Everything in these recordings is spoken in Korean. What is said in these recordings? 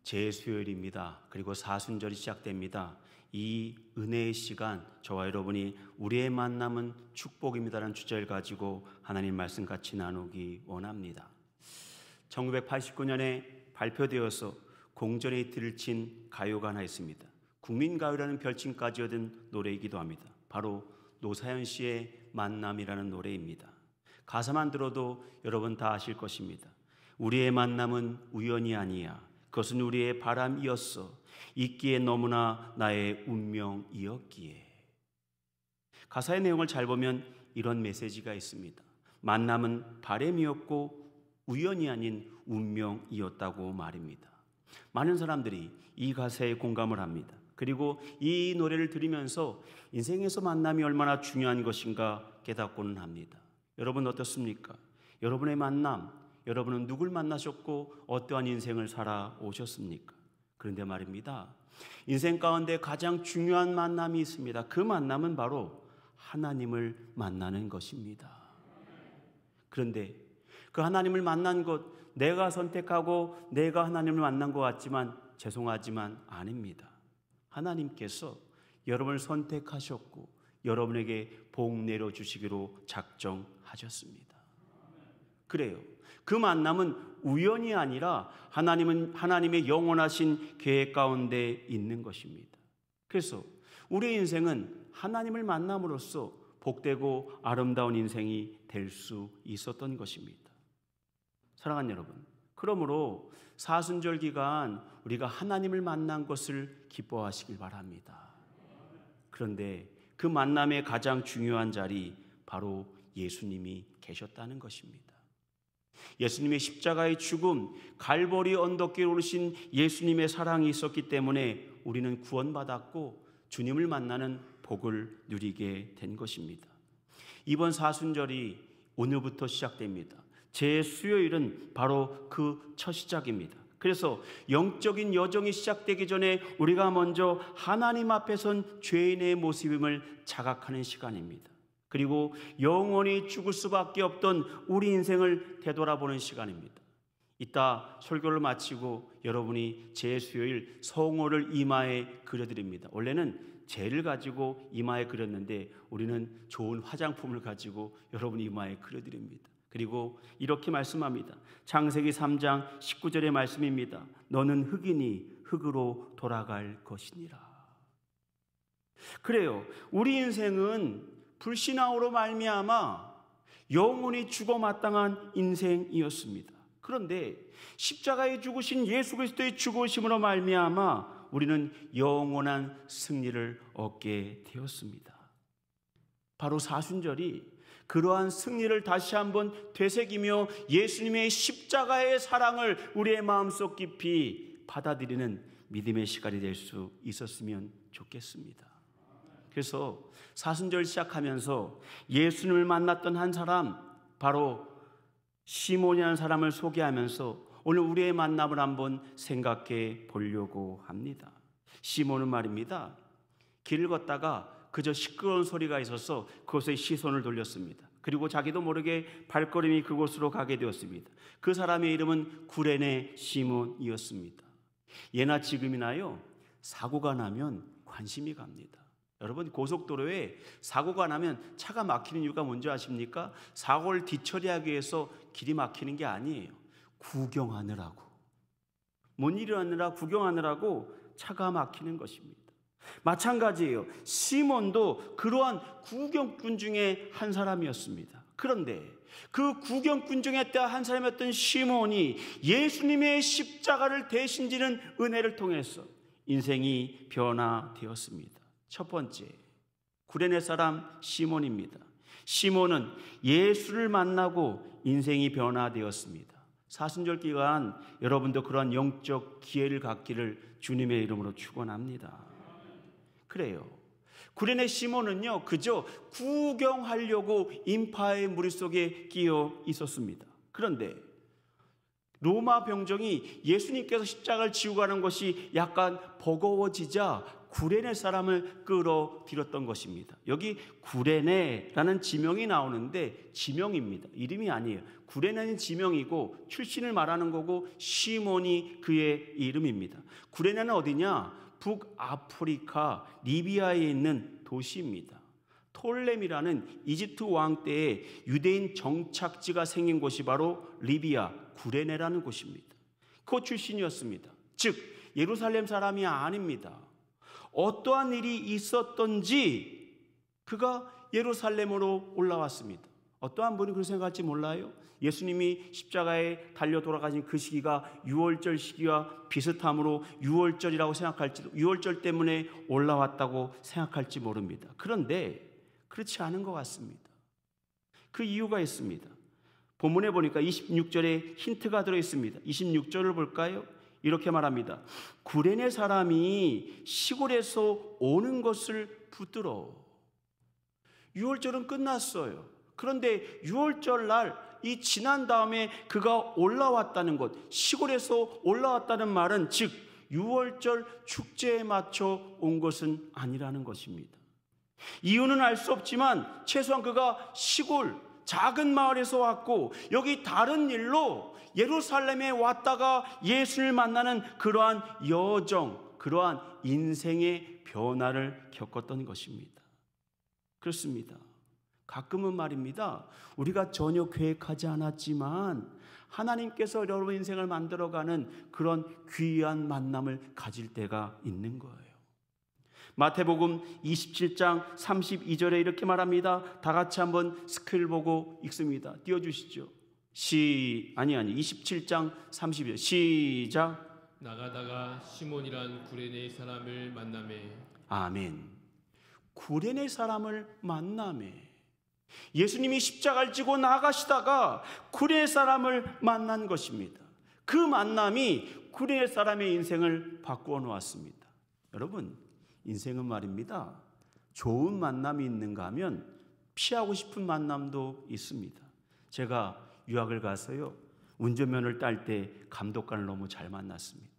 재수요일입니다. 그리고 사순절이 시작됩니다. 이 은혜의 시간, 저와 여러분이 우리의 만남은 축복입니다라는 주제를 가지고 하나님 말씀 같이 나누기 원합니다. 1989년에 발표되어서 공전의 이틀을 친 가요가 하나 있습니다. 국민가요라는 별칭까지 얻은 노래이기도 합니다. 바로 노사연 씨의 만남이라는 노래입니다. 가사만 들어도 여러분 다 아실 것입니다. 우리의 만남은 우연이 아니야. 그것은 우리의 바람이었어. 있기에 너무나 나의 운명이었기에. 가사의 내용을 잘 보면 이런 메시지가 있습니다. 만남은 바람이었고 우연이 아닌 운명이었다고 말입니다. 많은 사람들이 이 가사에 공감을 합니다. 그리고 이 노래를 들으면서 인생에서 만남이 얼마나 중요한 것인가 깨닫고는 합니다. 여러분 어떻습니까? 여러분의 만남, 여러분은 누굴 만나셨고 어떠한 인생을 살아오셨습니까? 그런데 말입니다, 인생 가운데 가장 중요한 만남이 있습니다. 그 만남은 바로 하나님을 만나는 것입니다. 그런데 그 하나님을 만난 것, 내가 선택하고 내가 하나님을 만난 것 같지만 죄송하지만 아닙니다. 하나님께서 여러분을 선택하셨고 여러분에게 복 내려주시기로 작정하셨습니다. 그래요. 그 만남은 우연이 아니라 하나님의 영원하신 계획 가운데 있는 것입니다. 그래서 우리의 인생은 하나님을 만남으로써 복되고 아름다운 인생이 될 수 있었던 것입니다. 사랑하는 여러분, 그러므로 사순절 기간 우리가 하나님을 만난 것을 기뻐하시길 바랍니다. 그런데 그 만남의 가장 중요한 자리, 바로 예수님이 계셨다는 것입니다. 예수님의 십자가의 죽음, 갈보리 언덕길에 오르신 예수님의 사랑이 있었기 때문에 우리는 구원받았고 주님을 만나는 복을 누리게 된 것입니다. 이번 사순절이 오늘부터 시작됩니다. 재수요일은 바로 그 첫 시작입니다. 그래서 영적인 여정이 시작되기 전에 우리가 먼저 하나님 앞에 선 죄인의 모습임을 자각하는 시간입니다. 그리고 영원히 죽을 수밖에 없던 우리 인생을 되돌아보는 시간입니다. 이따 설교를 마치고 여러분이 재수요일 성호를 이마에 그려드립니다. 원래는 재를 가지고 이마에 그렸는데 우리는 좋은 화장품을 가지고 여러분 이마에 그려드립니다. 그리고 이렇게 말씀합니다. 창세기 3장 19절의 말씀입니다. 너는 흙이니 흙으로 돌아갈 것이니라. 그래요. 우리 인생은 불신앙으로 말미암아 영원히 죽어 마땅한 인생이었습니다. 그런데 십자가에 죽으신 예수 그리스도의 죽으심으로 말미암아 우리는 영원한 승리를 얻게 되었습니다. 바로 사순절이 그러한 승리를 다시 한번 되새기며 예수님의 십자가의 사랑을 우리의 마음속 깊이 받아들이는 믿음의 시간이 될 수 있었으면 좋겠습니다. 그래서 사순절 시작하면서 예수님을 만났던 한 사람, 바로 시몬이라는 사람을 소개하면서 오늘 우리의 만남을 한번 생각해 보려고 합니다. 시몬은 말입니다, 길을 걷다가 그저 시끄러운 소리가 있어서 그곳에 시선을 돌렸습니다. 그리고 자기도 모르게 발걸음이 그곳으로 가게 되었습니다. 그 사람의 이름은 구레네 시몬이었습니다. 예나 지금이나요, 사고가 나면 관심이 갑니다. 여러분, 고속도로에 사고가 나면 차가 막히는 이유가 뭔지 아십니까? 사고를 뒤처리하기 위해서 길이 막히는 게 아니에요. 구경하느라고, 뭔 일이 왔느라 구경하느라고 차가 막히는 것입니다. 마찬가지예요. 시몬도 그러한 구경꾼 중에 한 사람이었습니다. 그런데 그 구경꾼 중에 한 사람이었던 시몬이 예수님의 십자가를 대신 지는 은혜를 통해서 인생이 변화되었습니다. 첫 번째, 구레네 사람 시몬입니다. 시몬은 예수를 만나고 인생이 변화되었습니다. 사순절 기간 여러분도 그러한 영적 기회를 갖기를 주님의 이름으로 축원합니다. 그래요. 구레네 시몬은요, 그저 구경하려고 인파의 무리 속에 끼어 있었습니다. 그런데 로마 병정이 예수님께서 십자가를 지고 가는 것이 약간 버거워지자 구레네 사람을 끌어들였던 것입니다. 여기 구레네라는 지명이 나오는데 지명입니다. 이름이 아니에요. 구레네는 지명이고 출신을 말하는 거고 시몬이 그의 이름입니다. 구레네는 어디냐? 북아프리카 리비아에 있는 도시입니다. 톨렘이라는 이집트 왕 때에 유대인 정착지가 생긴 곳이 바로 리비아 구레네라는 곳입니다. 그 출신이었습니다. 즉 예루살렘 사람이 아닙니다. 어떠한 일이 있었던지 그가 예루살렘으로 올라왔습니다. 어떠한 분이 그렇게 생각할지 몰라요? 예수님이 십자가에 달려 돌아가신 그 시기가 유월절 시기와 비슷함으로 유월절이라고 생각할지도, 유월절 때문에 올라왔다고 생각할지 모릅니다. 그런데 그렇지 않은 것 같습니다. 그 이유가 있습니다. 본문에 보니까 26절에 힌트가 들어있습니다. 26절을 볼까요? 이렇게 말합니다. 구레네 사람이 시골에서 오는 것을 붙들어. 유월절은 끝났어요. 그런데 유월절 날 이 지난 다음에 그가 올라왔다는 것, 시골에서 올라왔다는 말은 즉 유월절 축제에 맞춰 온 것은 아니라는 것입니다. 이유는 알 수 없지만 최소한 그가 시골 작은 마을에서 왔고 여기 다른 일로 예루살렘에 왔다가 예수를 만나는 그러한 여정, 그러한 인생의 변화를 겪었던 것입니다. 그렇습니다. 가끔은 말입니다. 우리가 전혀 계획하지 않았지만 하나님께서 여러분 인생을 만들어가는 그런 귀한 만남을 가질 때가 있는 거예요. 마태복음 27장 32절에 이렇게 말합니다. 다 같이 한번 스크린 보고 읽습니다. 띄워주시죠. 27장 32절 시작. 나가다가 시몬이란 구레네 사람을 만나매. 아멘. 구레네 사람을 만나매. 예수님이 십자가를 지고 나가시다가 구레네 사람을 만난 것입니다. 그 만남이 구레네 사람의 인생을 바꾸어 놓았습니다. 여러분, 인생은 말입니다. 좋은 만남이 있는가 하면 피하고 싶은 만남도 있습니다. 제가 유학을 가서요, 운전면허를 딸 때 감독관을 너무 잘 만났습니다.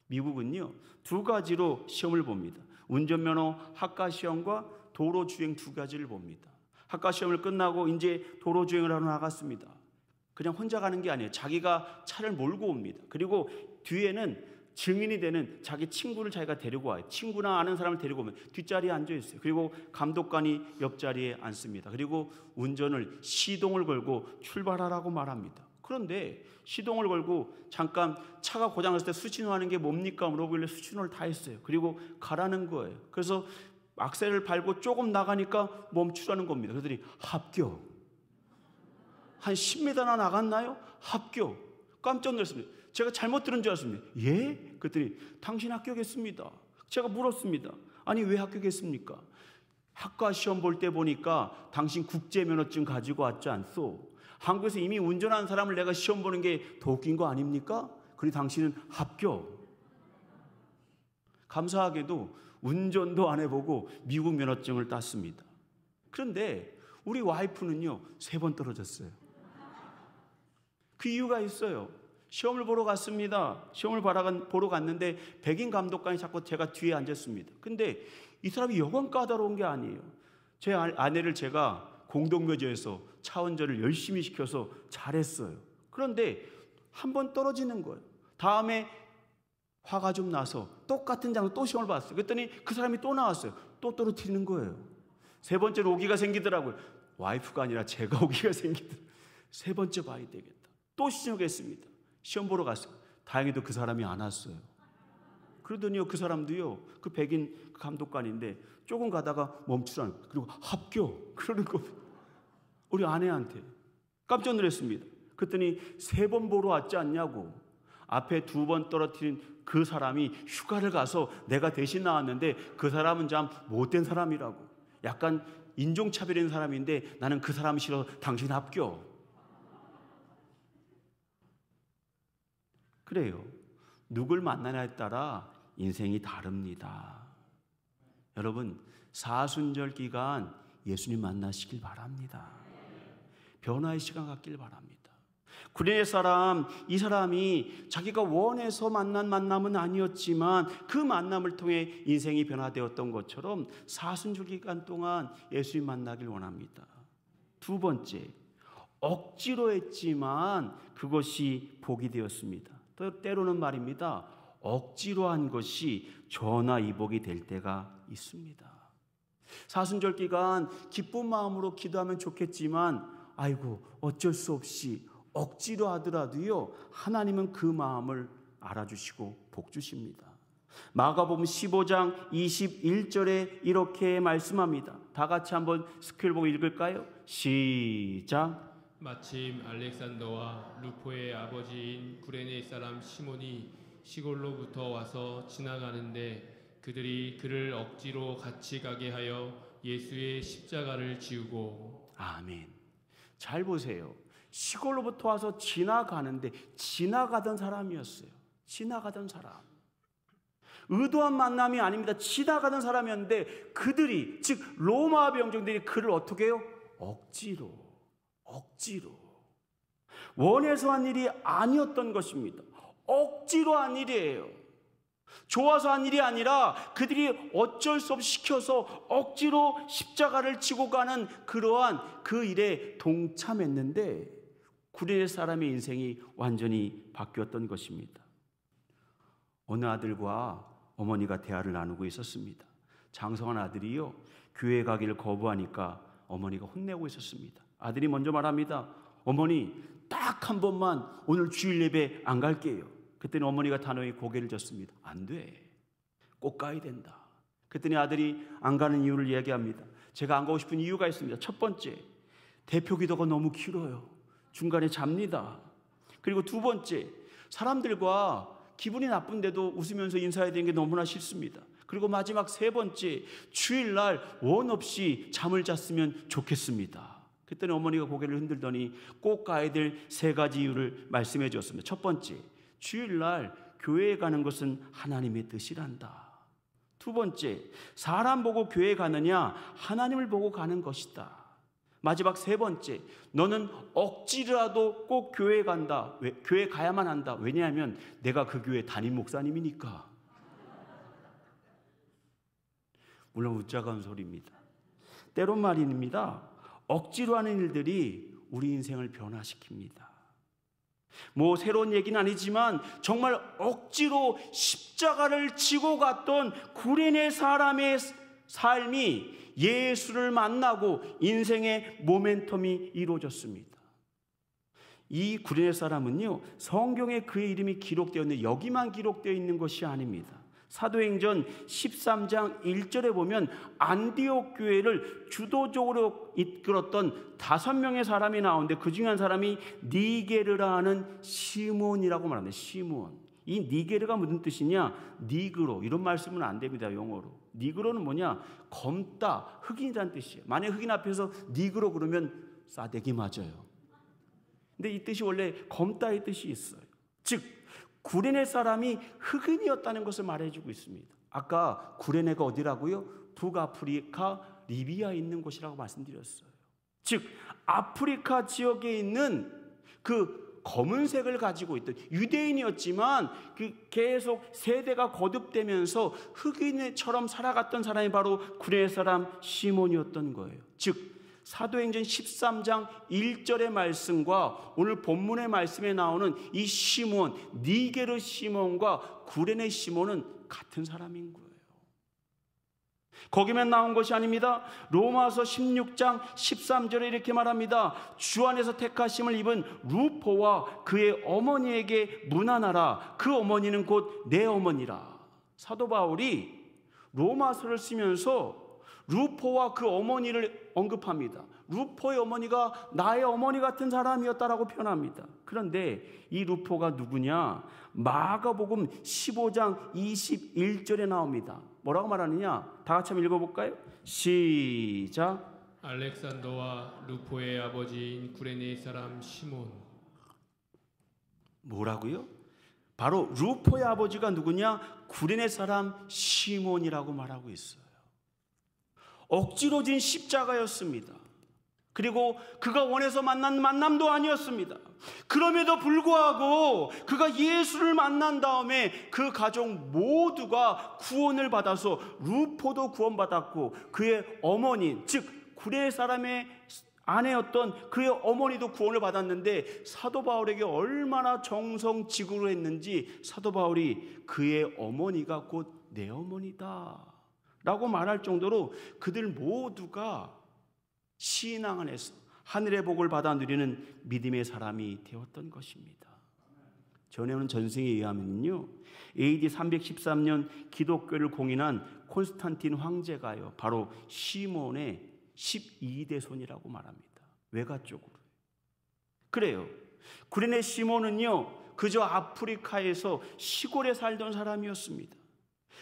미국은요, 두 가지로 시험을 봅니다. 운전면허 학과시험과 도로주행 두 가지를 봅니다. 학과시험을 끝나고 이제 도로주행을 하러 나갔습니다. 그냥 혼자 가는 게 아니에요. 자기가 차를 몰고 옵니다. 그리고 뒤에는 증인이 되는 자기 친구를 자기가 데리고 와요. 친구나 아는 사람을 데리고 오면 뒷자리에 앉아 있어요. 그리고 감독관이 옆자리에 앉습니다. 그리고 운전을 시동을 걸고 출발하라고 말합니다. 그런데 시동을 걸고 잠깐 차가 고장났을 때 수신호하는 게 뭡니까? 물어보길래 수신호를 다 했어요. 그리고 가라는 거예요. 그래서 악셀을 밟고 조금 나가니까 멈추라는 겁니다. 그랬더니 합격. 한 10m나 나갔나요? 합격. 깜짝 놀랐습니다. 제가 잘못 들은 줄 알았습니다. 예? 그랬더니 당신 합격했습니다. 제가 물었습니다. 아니 왜 합격했습니까? 학과 시험 볼 때 보니까 당신 국제면허증 가지고 왔지 않소? 한국에서 이미 운전하는 사람을 내가 시험 보는 게 더 웃긴 거 아닙니까? 그러니 당신은 합격. 감사하게도 운전도 안 해보고 미국 면허증을 땄습니다. 그런데 우리 와이프는요 3번 떨어졌어요. 그 이유가 있어요. 시험을 보러 갔습니다. 시험을 보러 갔는데 백인 감독관이 자꾸 제가 뒤에 앉았습니다. 근데 이 사람이 여간 까다로운 게 아니에요. 제 아내를 제가 공동묘지에서 차 운전을 열심히 시켜서 잘했어요. 그런데 한 번 떨어지는 거예요. 다음에 화가 좀 나서 똑같은 장소 또 시험을 봤어요. 그랬더니 그 사람이 또 나왔어요. 또 떨어뜨리는 거예요. 3번째로 오기가 생기더라고요. 와이프가 아니라 제가 오기가 생기더라고요. 3번째 봐야 되겠다. 또 시작했습니다. 시험 보러 갔어요. 다행히도 그 사람이 안 왔어요. 그러더니요 그 사람도요 그 백인 감독관인데 조금 가다가 멈추라는 거예요. 그리고 합격 그러는 겁니다. 우리 아내한테 깜짝 놀랐습니다. 그랬더니 3번 보러 왔지 않냐고. 앞에 2번 떨어뜨린 그 사람이 휴가를 가서 내가 대신 나왔는데 그 사람은 참 못된 사람이라고. 약간 인종차별인 사람인데 나는 그 사람 싫어. 당신 합격. 그래요. 누굴 만나냐에 따라 인생이 다릅니다. 여러분 사순절 기간 예수님 만나시길 바랍니다. 변화의 시간 갖길 바랍니다. 구레네 사람, 이 사람이 자기가 원해서 만난 만남은 아니었지만 그 만남을 통해 인생이 변화되었던 것처럼 사순절 기간 동안 예수님 만나길 원합니다. 두 번째, 억지로 했지만 그것이 복이 되었습니다. 또 때로는 말입니다, 억지로 한 것이 전화위복이 될 때가 있습니다. 사순절 기간 기쁜 마음으로 기도하면 좋겠지만 아이고 어쩔 수 없이 억지로 하더라도요, 하나님은 그 마음을 알아주시고 복 주십니다. 마가복음 15장 21절에 이렇게 말씀합니다. 다 같이 한번 스크롤 보고 읽을까요? 시작. 마침 알렉산더와 루포의 아버지인 구레네 사람 시몬이 시골로부터 와서 지나가는데 그들이 그를 억지로 같이 가게 하여 예수의 십자가를 지우고. 아멘. 잘 보세요. 시골로부터 와서 지나가는데 지나가던 사람이었어요. 지나가던 사람. 의도한 만남이 아닙니다. 지나가던 사람이었는데 그들이, 즉 로마 병정들이 그를 어떻게 해요? 억지로 원해서 한 일이 아니었던 것입니다. 억지로 한 일이에요. 좋아서 한 일이 아니라 그들이 어쩔 수 없이 시켜서 억지로 십자가를 지고 가는 그러한 그 일에 동참했는데 구레네 사람의 인생이 완전히 바뀌었던 것입니다. 어느 아들과 어머니가 대화를 나누고 있었습니다. 장성한 아들이요, 교회 가기를 거부하니까 어머니가 혼내고 있었습니다. 아들이 먼저 말합니다. 어머니, 딱 한 번만 오늘 주일 예배 안 갈게요. 그때는 어머니가 단호히 고개를 젓습니다. 안 돼, 꼭 가야 된다. 그랬더니 아들이 안 가는 이유를 이야기합니다. 제가 안 가고 싶은 이유가 있습니다. 첫 번째, 대표 기도가 너무 길어요. 중간에 잡니다. 그리고 두 번째, 사람들과 기분이 나쁜데도 웃으면서 인사해야 되는 게 너무나 싫습니다. 그리고 마지막 세 번째, 주일날 원 없이 잠을 잤으면 좋겠습니다. 그때는 어머니가 고개를 흔들더니 꼭 가야 될 세 가지 이유를 말씀해 주었습니다. 첫 번째, 주일날 교회에 가는 것은 하나님의 뜻이란다. 두 번째, 사람 보고 교회 가느냐 하나님을 보고 가는 것이다. 마지막 세 번째, 너는 억지라도 꼭 교회에 간다. 교회 가야만 한다. 왜냐하면 내가 그 교회 담임 목사님이니까. 물론 웃자간 소리입니다. 때론 말입니다, 억지로 하는 일들이 우리 인생을 변화시킵니다. 뭐 새로운 얘기는 아니지만 정말 억지로 십자가를 지고 갔던 구레네 사람의 삶이 예수를 만나고 인생의 모멘텀이 이루어졌습니다. 이 구레네 사람은요, 성경에 그의 이름이 기록되어 있는데 여기만 기록되어 있는 것이 아닙니다. 사도행전 13장 1절에 보면 안디옥 교회를 주도적으로 이끌었던 5명의 사람이 나오는데 그 중에 한 사람이 니게르라 하는 시몬이라고 말합니다. 시몬. 이 니게르가 무슨 뜻이냐? 니그로. 이런 말씀은 안 됩니다. 영어로. 니그로는 뭐냐? 검다, 흑인이라는 뜻이에요. 만약 흑인 앞에서 니그로 그러면 싸대기 맞아요. 근데 이 뜻이 원래 검다의 뜻이 있어요. 즉 구레네 사람이 흑인이었다는 것을 말해주고 있습니다. 아까 구레네가 어디라고요? 북아프리카 리비아에 있는 곳이라고 말씀드렸어요. 즉 아프리카 지역에 있는 그 검은색을 가지고 있던 유대인이었지만 그 계속 세대가 거듭되면서 흑인처럼 살아갔던 사람이 바로 구레네 사람 시몬이었던 거예요. 즉 사도행전 13장 1절의 말씀과 오늘 본문의 말씀에 나오는 이 시몬, 니게르 시몬과 구레네 시몬은 같은 사람인 거예요. 거기만 나온 것이 아닙니다. 로마서 16장 13절에 이렇게 말합니다. 주 안에서 택하심을 입은 루포와 그의 어머니에게 문안하라. 그 어머니는 곧 내 어머니라. 사도 바울이 로마서를 쓰면서 루포와 그 어머니를 언급합니다. 루포의 어머니가 나의 어머니 같은 사람이었다라고 표현합니다. 그런데 이 루포가 누구냐? 마가복음 15장 21절에 나옵니다. 뭐라고 말하느냐? 다 같이 한번 읽어볼까요? 시작. 알렉산더와 루포의 아버지인 구레네 사람 시몬. 뭐라고요? 바로 루포의 아버지가 누구냐? 구레네 사람 시몬이라고 말하고 있어요. 억지로 진 십자가였습니다. 그리고 그가 원해서 만난 만남도 아니었습니다. 그럼에도 불구하고 그가 예수를 만난 다음에 그 가족 모두가 구원을 받아서 루포도 구원받았고 그의 어머니, 즉 구레네 사람의 아내였던 그의 어머니도 구원을 받았는데 사도 바울에게 얼마나 정성지구를 했는지 사도 바울이 그의 어머니가 곧 내 어머니다 라고 말할 정도로 그들 모두가 신앙 안에서 하늘의 복을 받아 누리는 믿음의 사람이 되었던 것입니다. 전해오는 전승에 의하면요, AD 313년 기독교를 공인한 콘스탄틴 황제가요, 바로 시몬의 12대 손이라고 말합니다. 외가 쪽으로. 그래요. 구레네 시몬은요, 그저 아프리카에서 시골에 살던 사람이었습니다.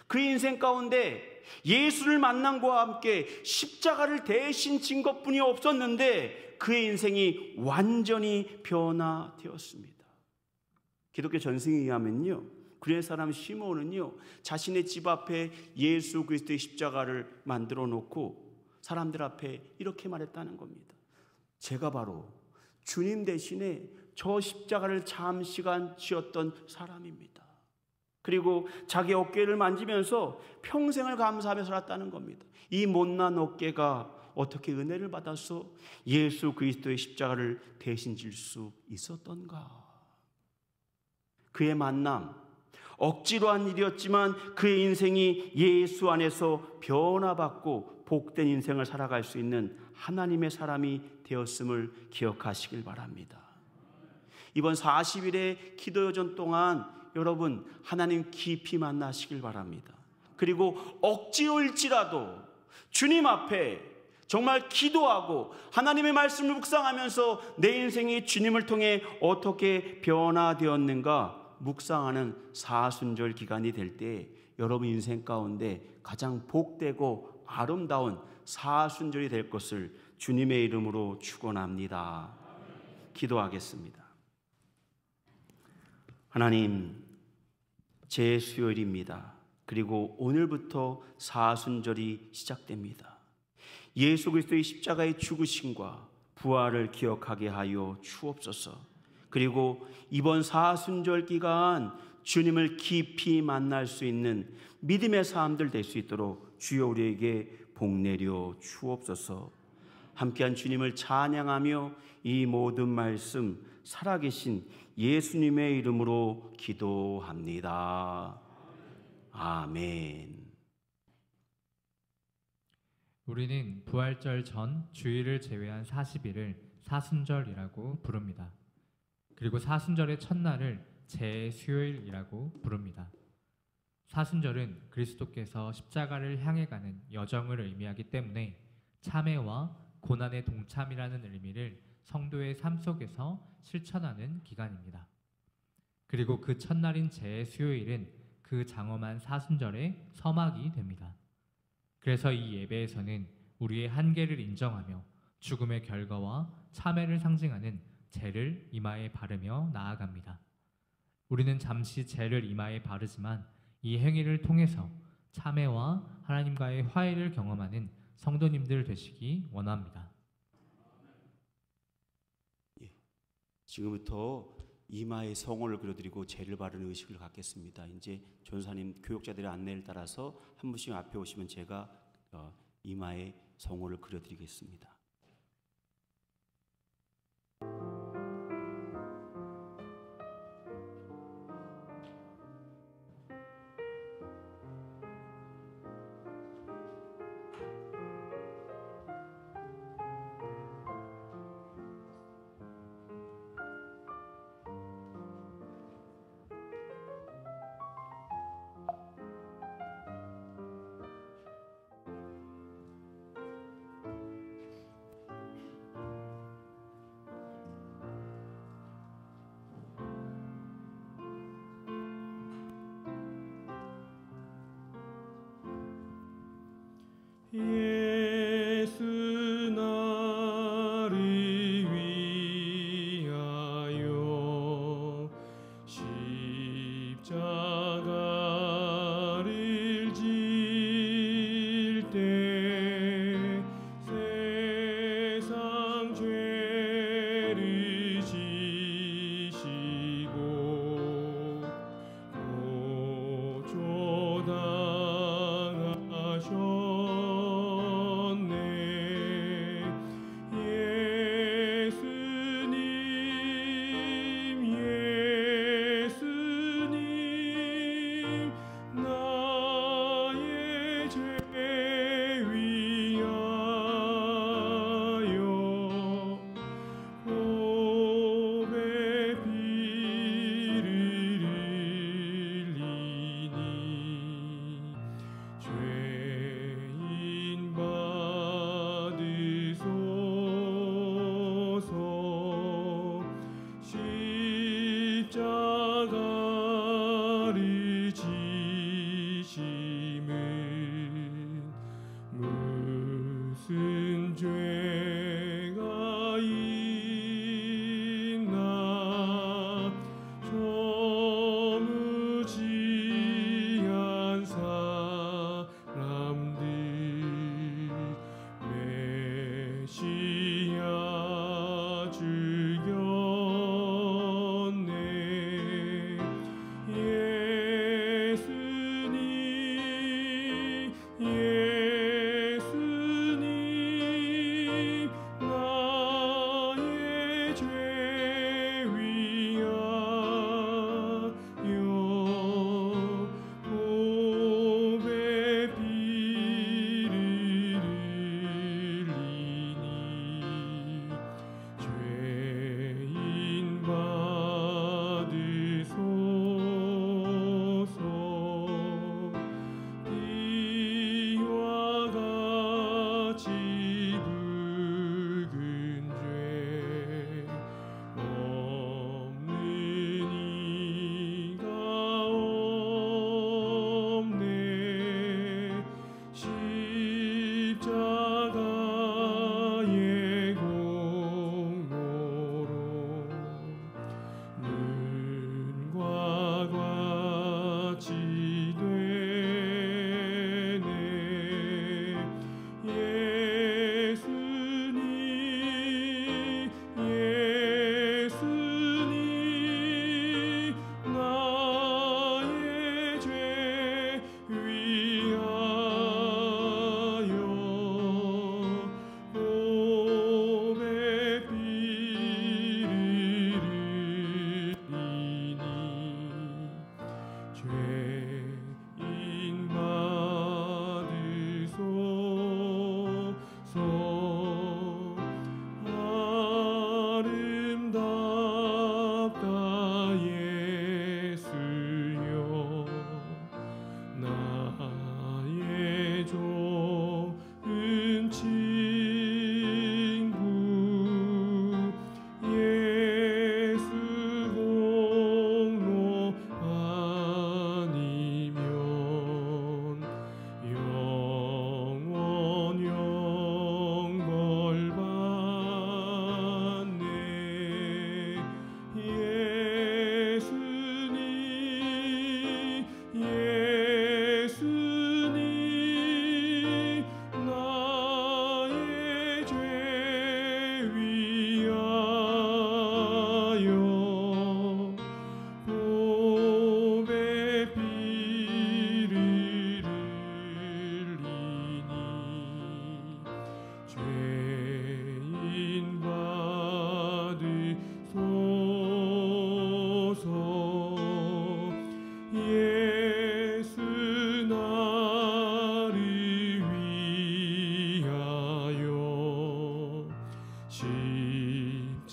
그 인생 가운데 예수를 만난 것과 함께 십자가를 대신 진 것뿐이 없었는데 그의 인생이 완전히 변화되었습니다. 기독교 전승에 의하면요, 구레네 사람 시몬은요, 자신의 집 앞에 예수 그리스도의 십자가를 만들어 놓고 사람들 앞에 이렇게 말했다는 겁니다. 제가 바로 주님 대신에 저 십자가를 잠시간 지었던 사람입니다. 그리고 자기 어깨를 만지면서 평생을 감사하며 살았다는 겁니다. 이 못난 어깨가 어떻게 은혜를 받아서 예수 그리스도의 십자가를 대신 질 수 있었던가. 그의 만남, 억지로 한 일이었지만 그의 인생이 예수 안에서 변화받고 복된 인생을 살아갈 수 있는 하나님의 사람이 되었음을 기억하시길 바랍니다. 이번 40일의 기도여정 동안 여러분 하나님 깊이 만나시길 바랍니다. 그리고 억지로일지라도 주님 앞에 정말 기도하고 하나님의 말씀을 묵상하면서 내 인생이 주님을 통해 어떻게 변화되었는가 묵상하는 사순절 기간이 될 때 여러분 인생 가운데 가장 복되고 아름다운 사순절이 될 것을 주님의 이름으로 축원합니다. 기도하겠습니다. 하나님, 제 수요일입니다. 그리고 오늘부터 사순절이 시작됩니다. 예수 그리스도의 십자가의 죽으심과 부활을 기억하게 하여 주옵소서. 그리고 이번 사순절 기간 주님을 깊이 만날 수 있는 믿음의 사람들 될 수 있도록 주여 우리에게 복 내려 주옵소서. 함께한 주님을 찬양하며 이 모든 말씀 살아계신 예수님의 이름으로 기도합니다. 아멘. 우리는 부활절 전 주일을 제외한 40일을 사순절이라고 부릅니다. 그리고 사순절의 첫날을 제수요일이라고 부릅니다. 사순절은 그리스도께서 십자가를 향해 가는 여정을 의미하기 때문에 참회와 고난의 동참이라는 의미를 성도의 삶 속에서 실천하는 기간입니다. 그리고 그 첫날인 제수요일은 그 장엄한 사순절의 서막이 됩니다. 그래서 이 예배에서는 우리의 한계를 인정하며 죽음의 결과와 참회를 상징하는 제를 이마에 바르며 나아갑니다. 우리는 잠시 제를 이마에 바르지만 이 행위를 통해서 참회와 하나님과의 화해를 경험하는 성도님들 되시기 원합니다. 지금부터 이마에 성호를 그려드리고 제를 바르는 의식을 갖겠습니다. 이제 전사님 교육자들의 안내를 따라서 한 분씩 앞에 오시면 제가 이마에 성호를 그려드리겠습니다.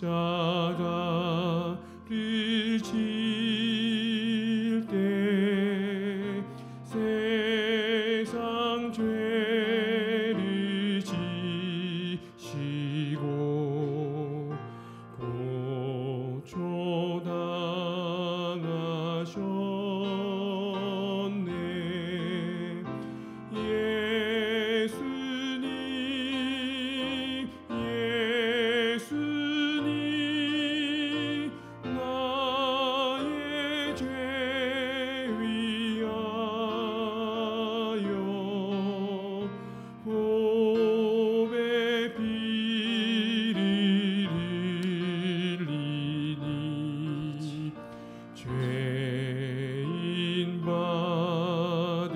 십자가를 질 때 세상 죄를 지시고 고초당하셨네. 예수님 나의 죄 위하여 보배 피를 흘리니 죄인 받으소서.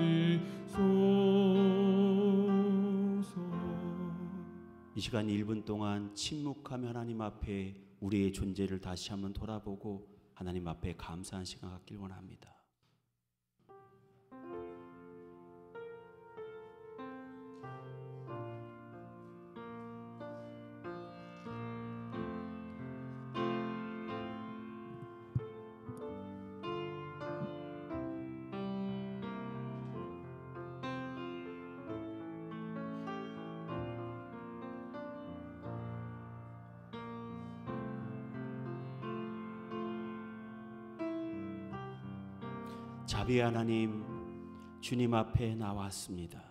이 시간 1분 동안 침묵하며 하나님 앞에 우리의 존재를 다시 한번 돌아보고 하나님 앞에 감사한 시간 갖길 원합니다. 자비의 하나님, 주님 앞에 나왔습니다.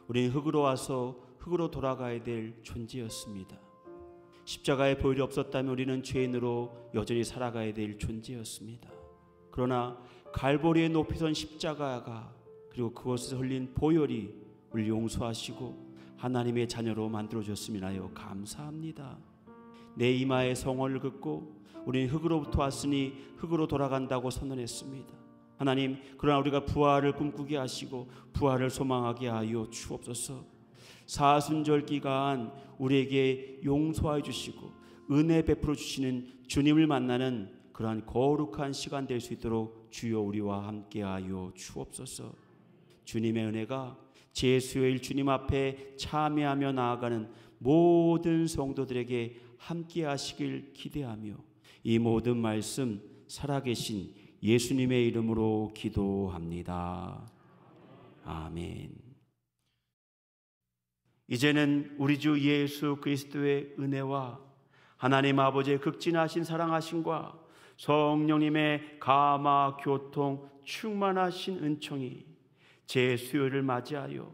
우리는 흙으로 와서 흙으로 돌아가야 될 존재였습니다. 십자가의 보혈이 없었다면 우리는 죄인으로 여전히 살아가야 될 존재였습니다. 그러나 갈보리에 높이선 십자가가 그리고 그것에서 흘린 보혈이 우리를 용서하시고 하나님의 자녀로 만들어줬음을 하여 감사합니다. 내 이마에 성호를 긋고 우리는 흙으로부터 왔으니 흙으로 돌아간다고 선언했습니다. 하나님, 그러나 우리가 부활을 꿈꾸게 하시고 부활을 소망하게 하여 주옵소서. 사순절 기간 우리에게 용서해 주시고 은혜 베풀어 주시는 주님을 만나는 그러한 거룩한 시간 될 수 있도록 주여 우리와 함께 하여 주옵소서. 주님의 은혜가 제수요일 주님 앞에 참여하며 나아가는 모든 성도들에게 함께 하시길 기대하며 이 모든 말씀 살아계신 예수님의 이름으로 기도합니다. 아멘. 이제는 우리 주 예수 그리스도의 은혜와 하나님 아버지의 극진하신 사랑하심과 성령님의 감화 교통 충만하신 은총이 제 수요일을 맞이하여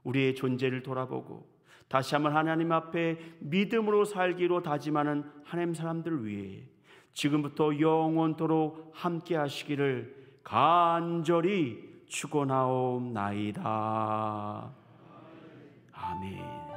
우리의 존재를 돌아보고 다시 한번 하나님 앞에 믿음으로 살기로 다짐하는 하나님 사람들 위해 지금부터 영원토록 함께 하시기를 간절히 축원하옵나이다. 아멘.